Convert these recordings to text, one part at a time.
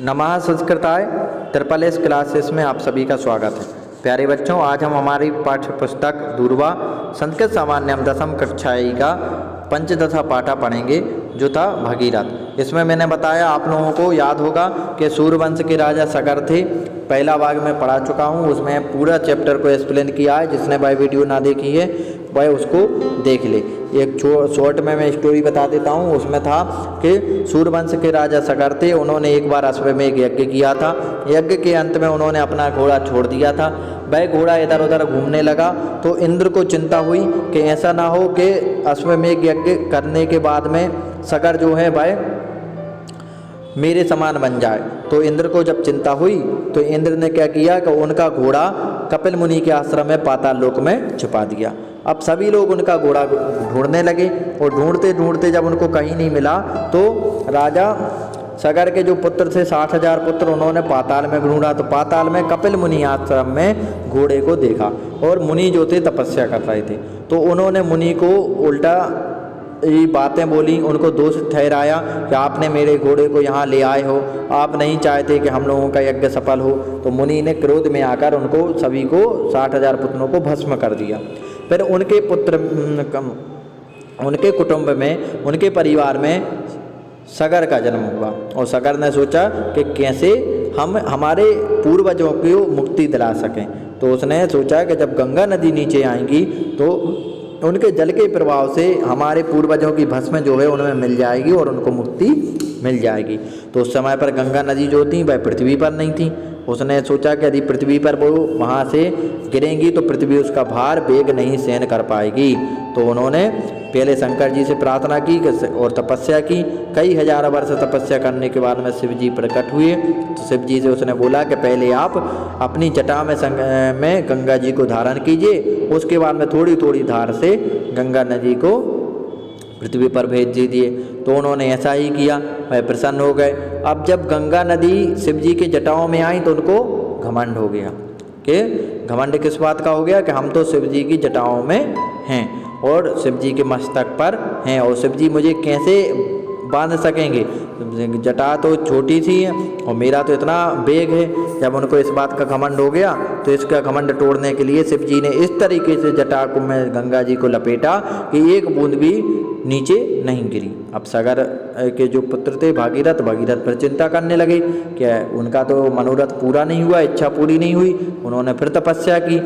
नमः संस्कृताय triple S classes में आप सभी का स्वागत है। प्यारे बच्चों, आज हम हमारी पाठ्य पुस्तक दूरवा संस्कृत सामान्यम दसम कक्षाई का पंचदशा पाठा पढ़ेंगे, जो था भगीरथ। इसमें मैंने बताया, आप लोगों को याद होगा कि सूर्यवंश के राजा सगर थे। पहला भाग में पढ़ा चुका हूँ, उसमें पूरा चैप्टर को एक्सप्लेन किया है। जिसने भाई वीडियो ना देखी है वह उसको देख ले। एक शॉर्ट में मैं स्टोरी बता देता हूँ। उसमें था कि सूर्यवंश के राजा सगर थे। उन्होंने एक बार अश्वमेध यज्ञ किया था। यज्ञ के अंत में उन्होंने अपना घोड़ा छोड़ दिया था। वह घोड़ा इधर उधर घूमने लगा तो इंद्र को चिंता हुई कि ऐसा ना हो कि अश्वमेध यज्ञ करने के बाद में सगर जो है वह मेरे समान बन जाए। तो इंद्र को जब चिंता हुई तो इंद्र ने क्या किया कि उनका घोड़ा कपिल मुनि के आश्रम में पाताल लोक में छुपा दिया। अब सभी लोग उनका घोड़ा ढूंढने लगे और ढूंढते ढूंढते जब उनको कहीं नहीं मिला तो राजा सगर के जो पुत्र थे 60,000 पुत्र, उन्होंने पाताल में ढूंढा तो पाताल में कपिल मुनि आश्रम में घोड़े को देखा और मुनि जो थे तपस्या कर रहे थे। तो उन्होंने मुनि को उल्टा ये बातें बोली, उनको दोष ठहराया कि आपने मेरे घोड़े को यहाँ ले आए हो, आप नहीं चाहते कि हम लोगों का यज्ञ सफल हो। तो मुनि ने क्रोध में आकर उनको सभी को 60,000 पुत्रों को भस्म कर दिया। फिर उनके पुत्र उनके कुटुंब में, उनके परिवार में सगर का जन्म हुआ और सगर ने सोचा कि कैसे हम हमारे पूर्वजों को मुक्ति दिला सकें। तो उसने सोचा कि जब गंगा नदी नीचे आएंगी तो उनके जल के प्रभाव से हमारे पूर्वजों की भस्म जो है उनमें मिल जाएगी और उनको मुक्ति मिल जाएगी। तो उस समय पर गंगा नदी जो थी वह पृथ्वी पर नहीं थी। उसने सोचा कि यदि पृथ्वी पर वो वहाँ से गिरेंगी तो पृथ्वी उसका भार वेग नहीं सहन कर पाएगी। तो उन्होंने पहले शंकर जी से प्रार्थना की और तपस्या की। कई हजार वर्ष तपस्या करने के बाद में शिव जी प्रकट हुए। तो शिव जी से उसने बोला कि पहले आप अपनी जटा में गंगा जी को धारण कीजिए, उसके बाद में थोड़ी थोड़ी धार से गंगा नदी को पृथ्वी पर भेज दीजिए। तो उन्होंने ऐसा ही किया, वह प्रसन्न हो गए। अब जब गंगा नदी शिव जी के जटाओं में आई तो उनको घमंड हो गया कि घमंड किस बात का हो गया कि हम तो शिव जी की जटाओं में हैं और शिव जी के मस्तक पर हैं और शिव जी मुझे कैसे बांध सकेंगे, जटा तो छोटी सी है और मेरा तो इतना वेग है। जब उनको इस बात का घमंड हो गया तो इसका घमंड तोड़ने के लिए शिव जी ने इस तरीके से जटा को में गंगा जी को लपेटा कि एक बूंद भी नीचे नहीं गिरी। अब सगर के जो पुत्र थे भागीरथ पर चिंता करने लगे कि उनका तो मनोरथ पूरा नहीं हुआ, इच्छा पूरी नहीं हुई। उन्होंने फिर तपस्या की,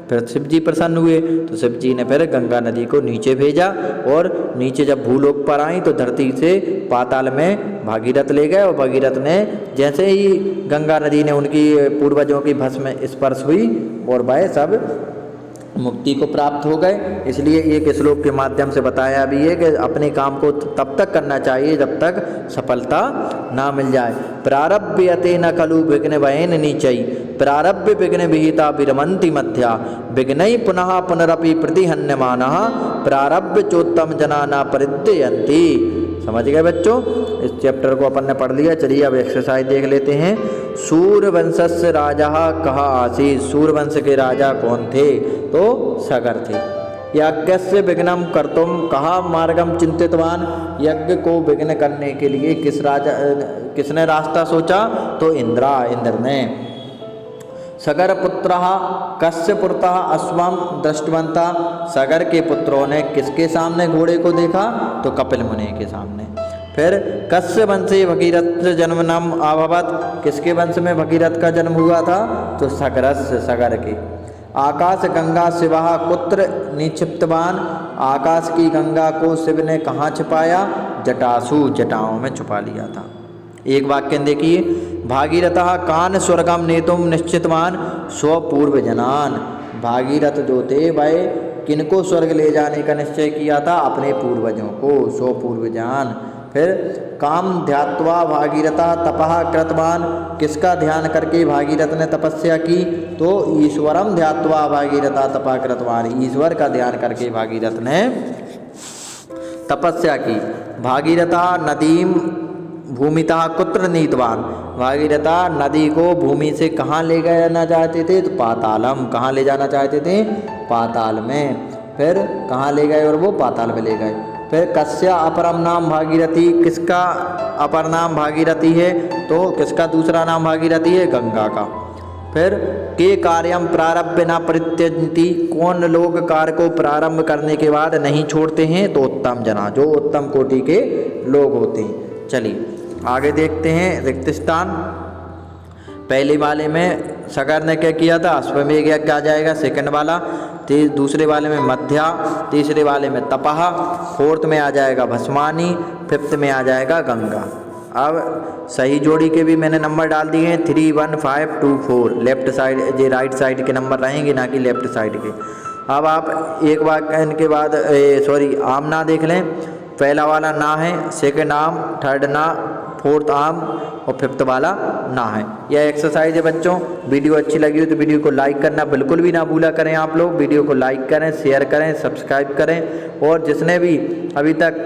फिर शिव जी प्रसन्न हुए। तो शिव जी ने फिर गंगा नदी को नीचे भेजा और नीचे जब भूलोक पर आई तो धरती से पाताल में भागीरथ ले गए और भागीरथ ने जैसे ही गंगा नदी ने उनकी पूर्वजों की भस्म स्पर्श हुई और वह सब मुक्ति को प्राप्त हो गए। इसलिए एक श्लोक के माध्यम से बताया भी है कि अपने काम को तब तक करना चाहिए जब तक सफलता ना मिल जाए। प्रारभ्यते न खलु विघ्न वयन नीचई प्रारभ्य विघ्न विहिता विरमंति मध्या विघ्नई पुनः पुनरपि प्रतिहन्यमानः प्रारभ्य चोत्तम जना न परित्ययन्ति। समझ गए बच्चों? इस चैप्टर को अपन ने पढ़ लिया। चलिए अब एक्सरसाइज देख लेते हैं। सूर्यवंशस्य राजा कहा आसीत्, सूर्यवंश के राजा कौन थे? तो सगर थे। यज्ञस्य विघ्नं कर्तुम कहा मार्गम चिंतितवान, यज्ञ को विघ्न करने के लिए किसने रास्ता सोचा? तो इंद्र ने। सगर पुत्र कस्य पुरतः अश्वम दृष्टवंता, सगर के पुत्रों ने किसके सामने घोड़े को देखा? तो कपिल मुनि के सामने। फिर कस्य वंशे भगीरथ जन्मनम अभवत, किसके वंश में भगीरथ का जन्म हुआ था? तो सगरस्य, सगर के। आकाश गंगा शिवा कुत्र निक्षिप्तवान, आकाश की गंगा को शिव ने कहाँ छिपाया? जटासु, जटाओं में छुपा लिया था। एक वाक्य देखिए, भागीरथः कान स्वर्गम नेतुम निश्चितवान स्वपूर्व जनान, भागीरथ जो थे वह किनको स्वर्ग ले जाने का निश्चय किया था? अपने पूर्वजों को, स्वपूर्व जान। फिर काम ध्यात्वा भागीरथा तपः कृतवान, किसका ध्यान करके भागीरथ ने तपस्या की? तो ईश्वरम ध्यात्वा भागीरथा तपः कृतवान, ईश्वर का ध्यान करके भागीरथ ने तपस्या की। भागीरथा नदीम भूमितः कुत्र नीतवान, भागीरथा नदी को भूमि से कहाँ ले जाना चाहते थे? तो पातालम, कहाँ ले जाना चाहते थे? पाताल में। फिर कहाँ ले गए और वो पाताल में ले गए। फिर कस्या अपरम नाम भागीरथी, किसका अपर नाम भागीरथी है, तो किसका दूसरा नाम भागीरथी है? गंगा का। फिर के कार्यम प्रारंभ न परित्यजन्ति, कौन लोग कार्य को प्रारंभ करने के बाद नहीं छोड़ते हैं? तो उत्तम जना, जो उत्तम कोटि के लोग होते हैं। चलिए आगे देखते हैं रिक्त स्थान। पहले वाले में सगर ने क्या किया था? अश्वमेघ यज्ञ आ जाएगा सेकंड वाला। दूसरे वाले में मध्या, तीसरे वाले में तपहा, फोर्थ में आ जाएगा भस्मानी, फिफ्थ में आ जाएगा गंगा। अब सही जोड़ी के भी मैंने नंबर डाल दिए हैं 3, 1, 5, 2, 4। लेफ्ट साइड ये राइट साइड के नंबर रहेंगे, ना कि लेफ्ट साइड के। अब आप एक बार इनके बाद आम ना देख लें। पहला वाला ना है, सेकंड आम, थर्ड ना, फोर्थ आम और फिफ्थ वाला ना है। यह एक्सरसाइज है बच्चों। वीडियो अच्छी लगी हो तो वीडियो को लाइक करना बिल्कुल भी ना भूला करें। आप लोग वीडियो को लाइक करें, शेयर करें, सब्सक्राइब करें, और जिसने भी अभी तक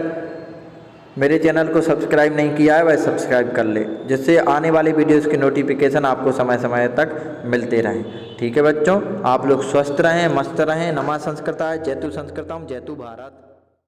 मेरे चैनल को सब्सक्राइब नहीं किया है वह सब्सक्राइब कर ले, जिससे आने वाली वीडियोज़ की नोटिफिकेशन आपको समय समय तक मिलते रहें। ठीक है बच्चों, आप लोग स्वस्थ रहें, मस्त रहें। नमः संस्कृताय, जयतु संस्कृतम, जयतु भारत।